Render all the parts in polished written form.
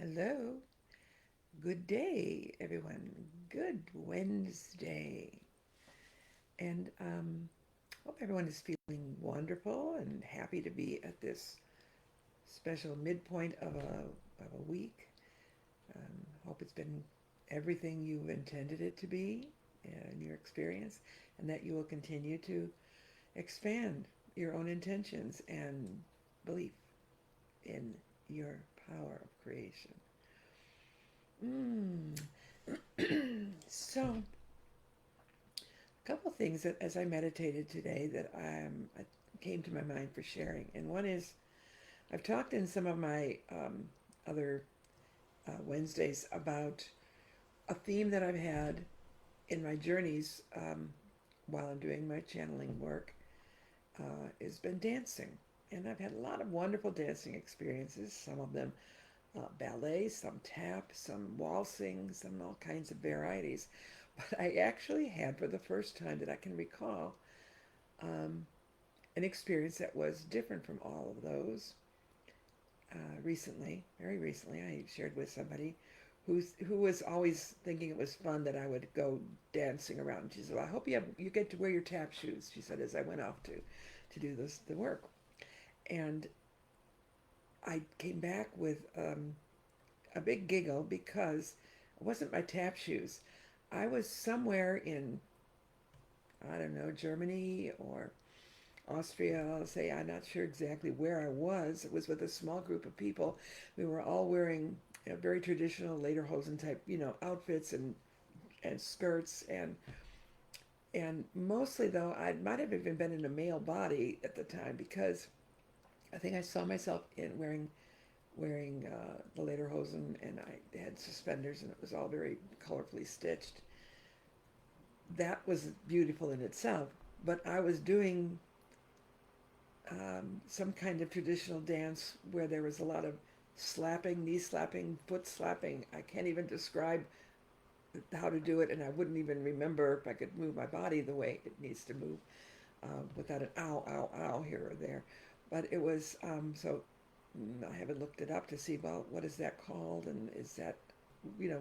Hello. Good day, everyone. Good Wednesday. And hope everyone is feeling wonderful and happy to be at this special midpoint of a week. Hope it's been everything you intended it to be in your experience, and that you will continue to expand your own intentions and belief in your power of creation. Mm. So, a couple of things that as I meditated today that came to my mind for sharing. And one is I've talked in some of my other Wednesdays about a theme that I've had in my journeys while I'm doing my channeling work has been dancing. And I've had a lot of wonderful dancing experiences, some of them ballet, some tap, some waltzing, some all kinds of varieties. But I actually had, for the first time that I can recall, um, an experience that was different from all of those. Recently, very recently, I shared with somebody who was always thinking it was fun that I would go dancing around. She said, "Well, I hope you get to wear your tap shoes." She said as I went off to do the work, and I came back with a big giggle because it wasn't my tap shoes. I was somewhere in, I don't know, Germany or Austria. I'll say I'm not sure exactly where I was. It was with a small group of people. We were all wearing very traditional lederhosen type, outfits and skirts and mostly though I might have even been in a male body at the time because I think I saw myself in wearing the lederhosen, and I had suspenders, and it was all very colorfully stitched. That was beautiful in itself, but I was doing some kind of traditional dance where there was a lot of slapping, knee slapping, foot slapping. I can't even describe how to do it, and I wouldn't even remember if I could move my body the way it needs to move without an ow, ow, ow here or there. But it was so. I haven't looked it up to see, well, what is that called, and is that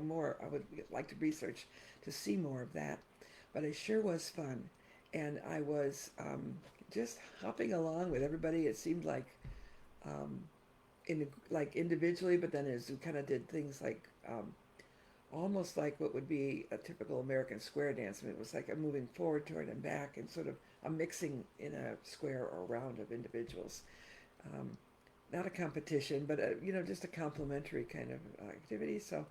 more. I would like to research to see more of that, but it sure was fun, and I was just hopping along with everybody. It seemed like um, like individually, but then as we kind of did things like almost like what would be a typical American square dance. I mean, it was like a moving forward, toward, and back, and sort of a mixing in a square or round of individuals. Um, Not a competition, but just a complementary kind of activity. So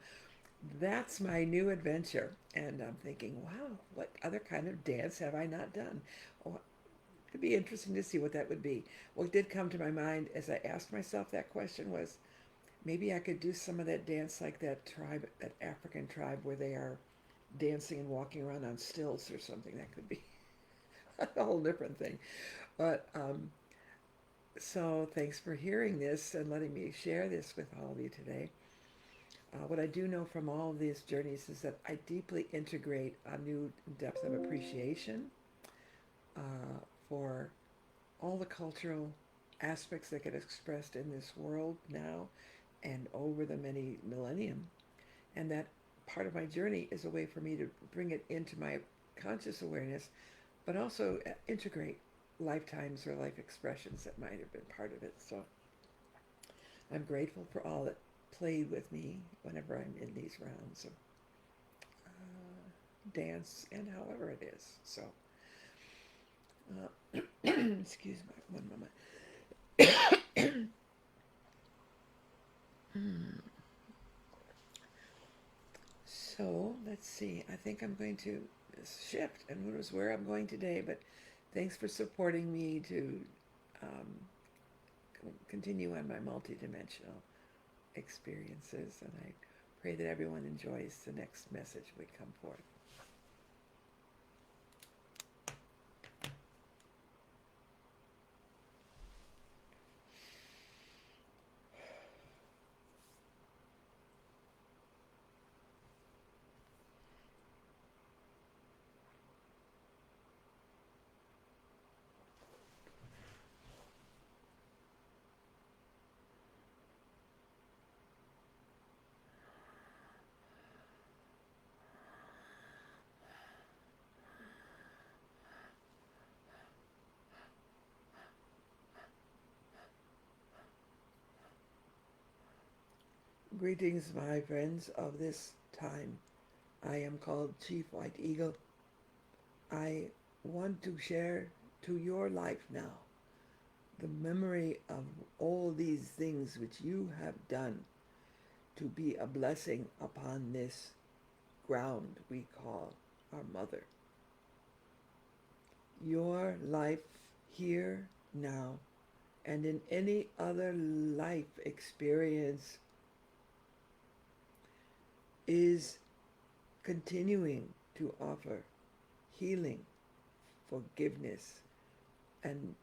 that's my new adventure, and I'm thinking, wow, what other kind of dance have I not done? Oh, it'd be interesting to see what that would be. What did come to my mind as I asked myself that question was maybe I could do some of that dance like that tribe, that African tribe where they are dancing and walking around on stilts or something. That could be a whole different thing. But so thanks for hearing this and letting me share this with all of you today. What I do know from all of these journeys is that I deeply integrate a new depth of appreciation uh, for all the cultural aspects that get expressed in this world now and over the many millennium. And that part of my journey is a way for me to bring it into my conscious awareness, but also integrate lifetimes or life expressions that might have been part of it. So I'm grateful for all that played with me whenever I'm in these rounds of dance and however it is. So, excuse me one moment. So let's see. I think I'm going to shift, and who knows where I'm going today. But thanks for supporting me to um, continue on my multidimensional experiences, and I pray that everyone enjoys the next message we come forth. Greetings, my friends of this time. I am called Chief White Eagle. I want to share to your life now the memory of all these things which you have done to be a blessing upon this ground we call our mother. Your life here, now, and in any other life experience is continuing to offer healing, forgiveness, and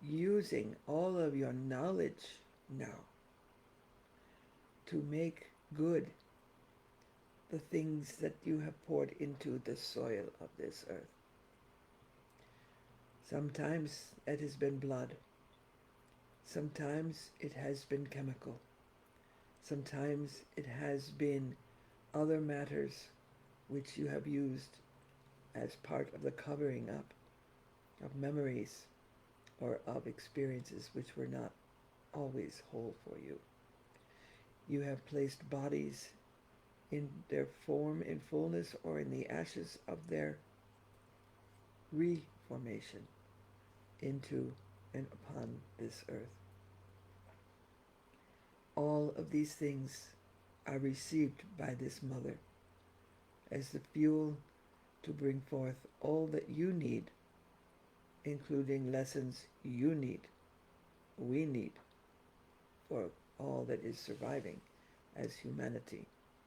using all of your knowledge now to make good the things that you have poured into the soil of this earth. Sometimes it has been blood. Sometimes it has been chemical. Sometimes it has been other matters which you have used as part of the covering up of memories or of experiences which were not always whole for you. You have placed bodies in their form in fullness or in the ashes of their reformation into and upon this earth. All of these things are received by this mother as the fuel to bring forth all that you need, including lessons you need, we need, for all that is surviving as humanity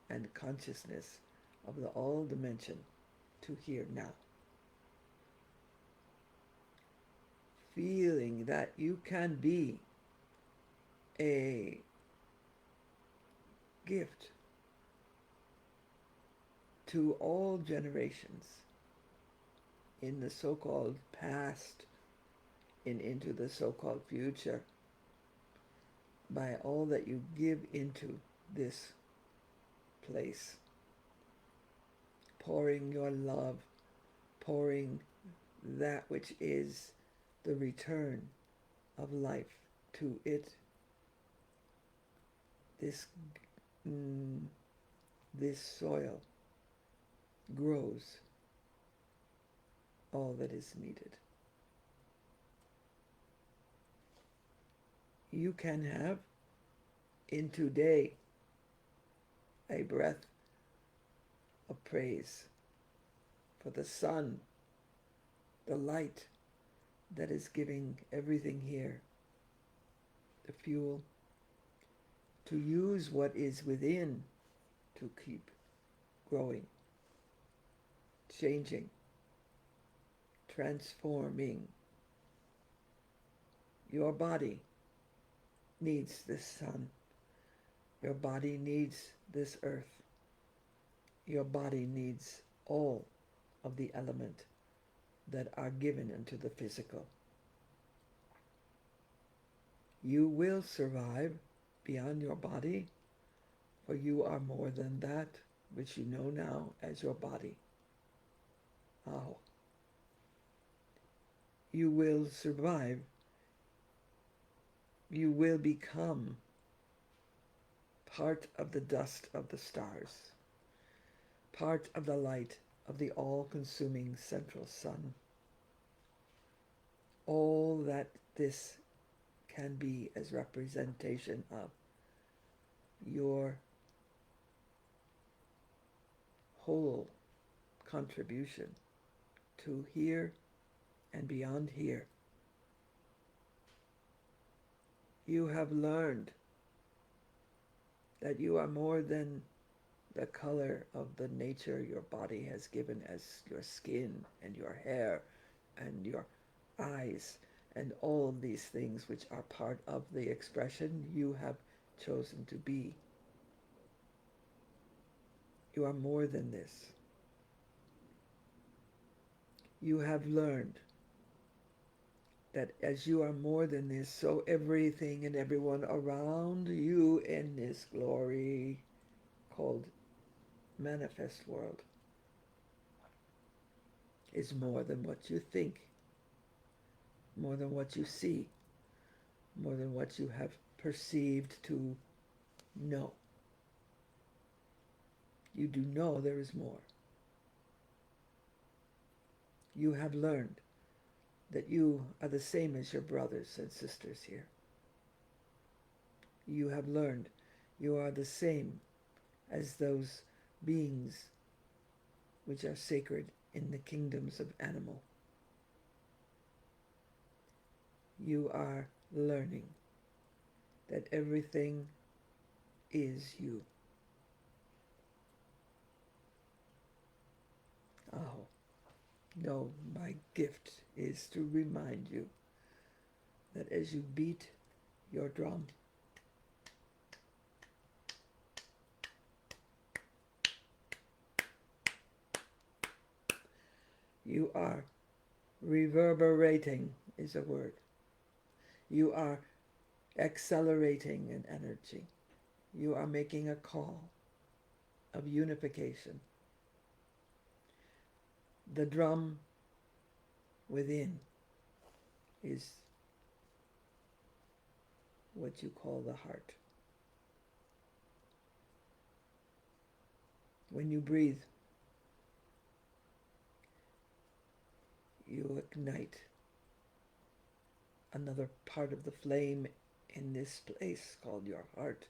and consciousness of the all dimension to here now. Feeling that you can be a gift to all generations in the so-called past and into the so-called future by all that you give into this place, pouring your love, pouring that which is the return of life to it. This soil grows all that is needed. You can have in today a breath of praise for the sun, the light that is giving everything here the fuel to use what is within to keep growing, changing, transforming. Your body needs this sun. Your body needs this earth. Your body needs all of the element that are given into the physical. You will survive beyond your body, for you are more than that which you know now as your body. Oh. You will survive. You will become part of the dust of the stars, part of the light of the all-consuming central sun. All that this can be as representation of your whole contribution to here and beyond here. You have learned that you are more than the color of the nature your body has given as your skin and your hair and your eyes and all of these things which are part of the expression you have chosen to be. You are more than this. You have learned that as you are more than this, so everything and everyone around you in this glory called manifest world is more than what you think, more than what you see, more than what you have perceived to No. You do know there is more. You have learned that you are the same as your brothers and sisters here. You have learned you are the same as those beings which are sacred in the kingdoms of animal. You are learning that everything is you. Oh, no, my gift is to remind you that as you beat your drum, you are reverberating, is a word. You are accelerating in energy. You are making a call of unification. The drum within is what you call the heart. When you breathe, you ignite another part of the flame in this place called your heart,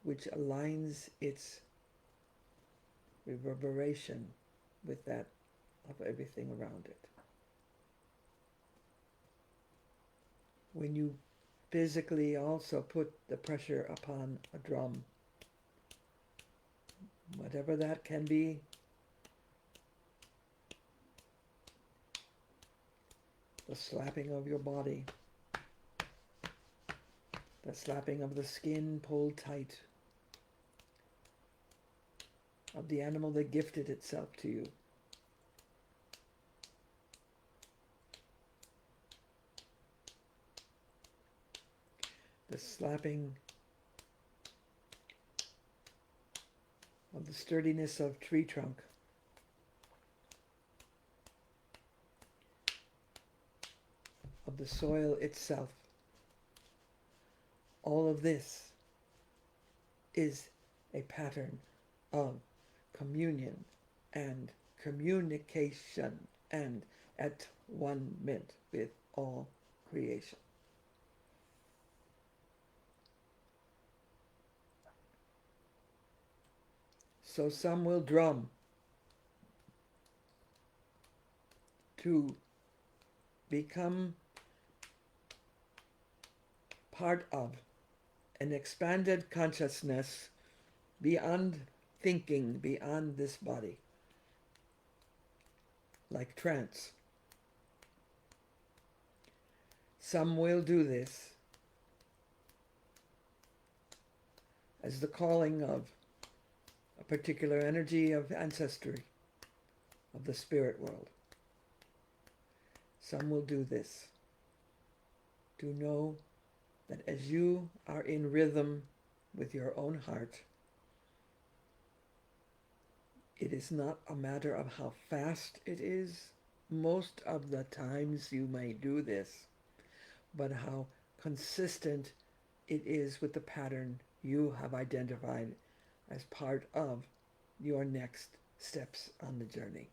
which aligns its reverberation with that of everything around it. When you physically also put the pressure upon a drum, whatever that can be, the slapping of your body, the slapping of the skin pulled tight, of the animal that gifted itself to you. The slapping of the sturdiness of tree trunk. Of the soil itself. All of this is a pattern of communion and communication and at one mint with all creation. So some will drum to become part of an expanded consciousness beyond thinking, beyond this body, like trance. Some will do this as the calling of a particular energy of ancestry, of the spirit world. Some will do this to know that as you are in rhythm with your own heart, it is not a matter of how fast it is. Most of the times you may do this, but how consistent it is with the pattern you have identified as part of your next steps on the journey.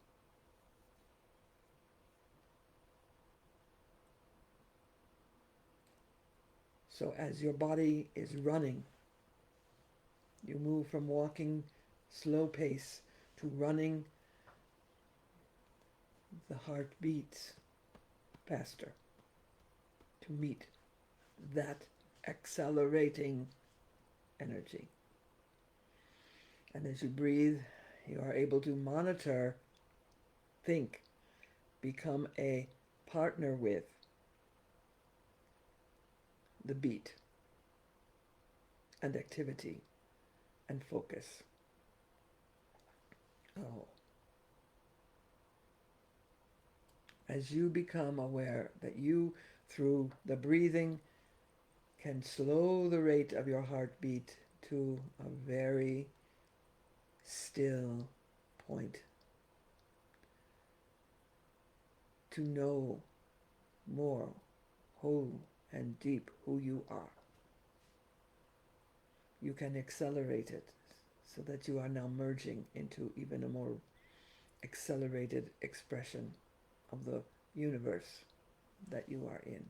So as your body is running, you move from walking slow pace to running, the heart beats faster to meet that accelerating energy. And as you breathe, you are able to monitor, think, become a partner with the beat and activity and focus. Oh. As you become aware that you, through the breathing, can slow the rate of your heartbeat to a very still point, to know more whole and deep who you are. you can accelerate it so that you are now merging into even a more accelerated expression of the universe that you are in.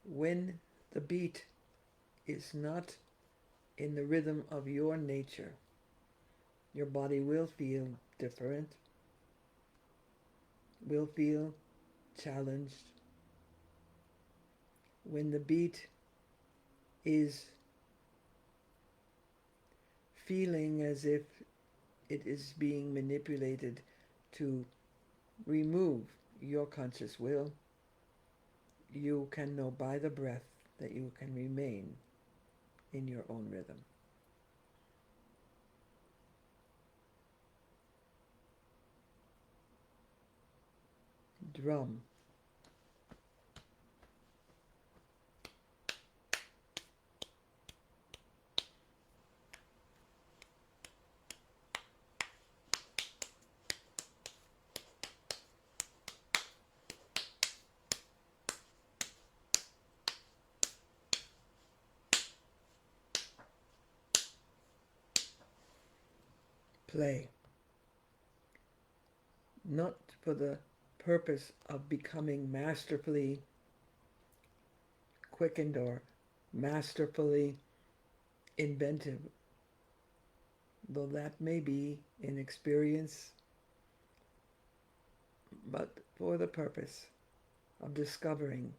When the beat is not in the rhythm of your nature, your body will feel different, will feel challenged. When the beat is feeling as if it is being manipulated to remove your conscious will, you can know by the breath that you can remain in your own rhythm. Drum. Play. Not for the purpose of becoming masterfully quickened or masterfully inventive, though that may be in experience, but for the purpose of discovering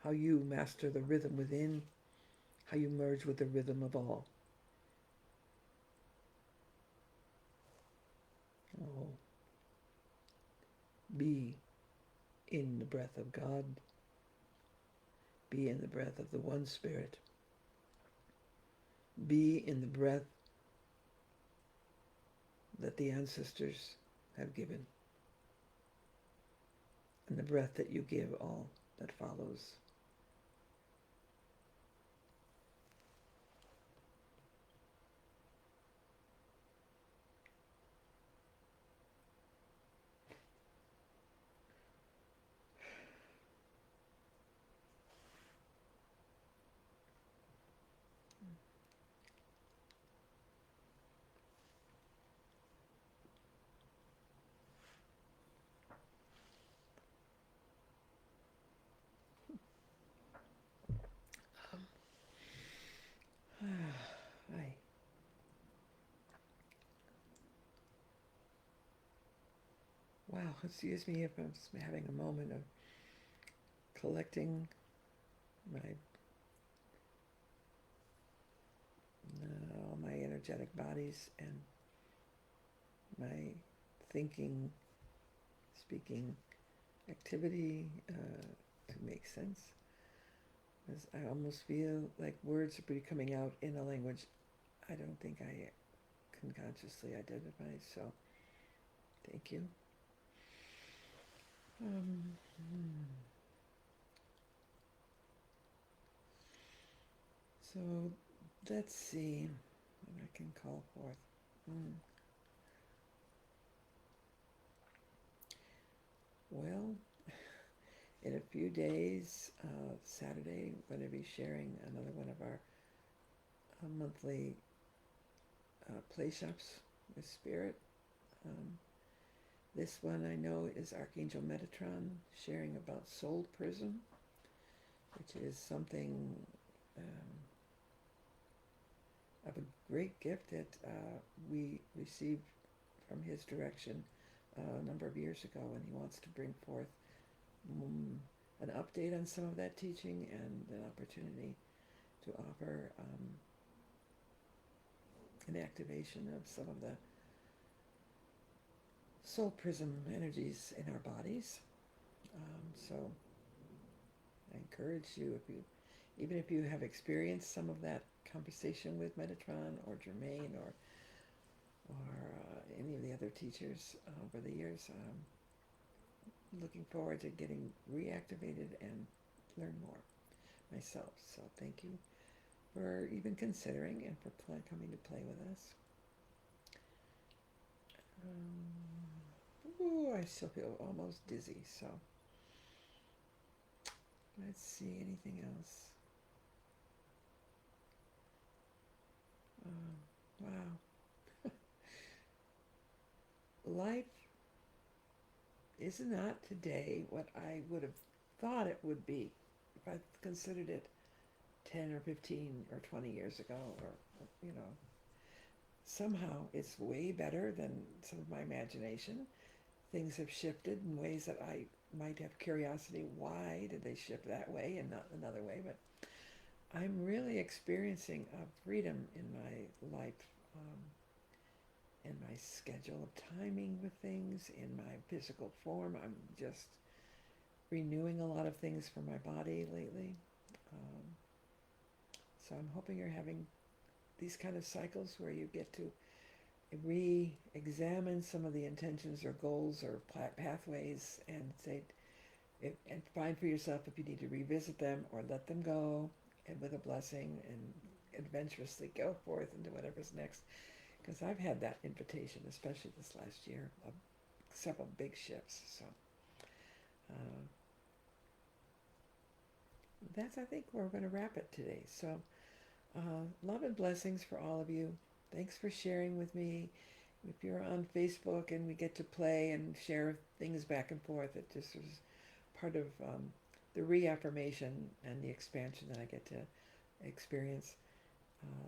how you master the rhythm within, how you merge with the rhythm of all. Oh, be in the breath of God, be in the breath of the one Spirit, be in the breath that the ancestors have given, and the breath that you give all that follows. Aye. Wow, excuse me if I'm just having a moment of collecting my all my energetic bodies and my thinking, speaking activity to make sense. Because I almost feel like words are coming out in a language I don't think I can consciously identify. So, thank you. Um, so, let's see what I can call forth. Well, in a few days, Saturday, we're going to be sharing another one of our monthly play shops with Spirit. This one I know is Archangel Metatron sharing about Soul Prism, which is something of a great gift that we received from his direction a number of years ago, and he wants to bring forth an update on some of that teaching and an opportunity to offer an activation of some of the soul prism energies in our bodies. So I encourage you, even if you have experienced some of that conversation with Metatron or Germain or any of the other teachers over the years, looking forward to getting reactivated and learn more myself. So thank you for even considering and for coming to play with us. I still feel almost dizzy, so Let's see, anything else? Wow. Life is not today what I would have thought it would be if I considered it 10 or 15 or 20 years ago, or, you know, somehow it's way better than some of my imagination. Things have shifted in ways that I might have curiosity. Why did they shift that way and not another way? But I'm really experiencing a freedom in my life, um, in my schedule of timing with things, in my physical form. I'm just renewing a lot of things for my body lately. Um, so I'm hoping you're having these kind of cycles where you get to re-examine some of the intentions or goals or pathways and say, and find for yourself if you need to revisit them or let them go, and with a blessing, and adventurously go forth into whatever's next. Because I've had that invitation, especially this last year, of several big shifts. So uh, that's, I think, where we're going to wrap it today. So love and blessings for all of you. Thanks for sharing with me. If you're on Facebook and we get to play and share things back and forth, it just is part of the reaffirmation and the expansion that I get to experience.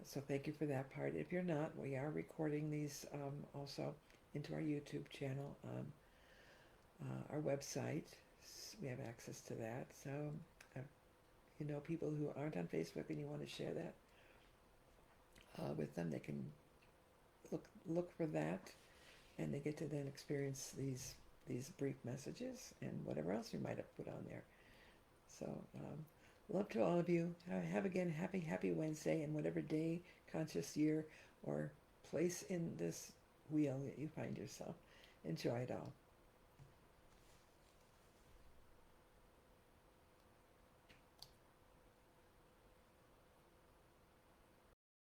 So thank you for that part. If you're not, we are recording these also into our YouTube channel on our website. We have access to that. So you know, people who aren't on Facebook and you want to share that with them, they can look for that, and they get to then experience these brief messages and whatever else you might have put on there. So love to all of you. Have again happy Wednesday, and whatever day, conscious year, or place in this wheel that you find yourself. Enjoy it all.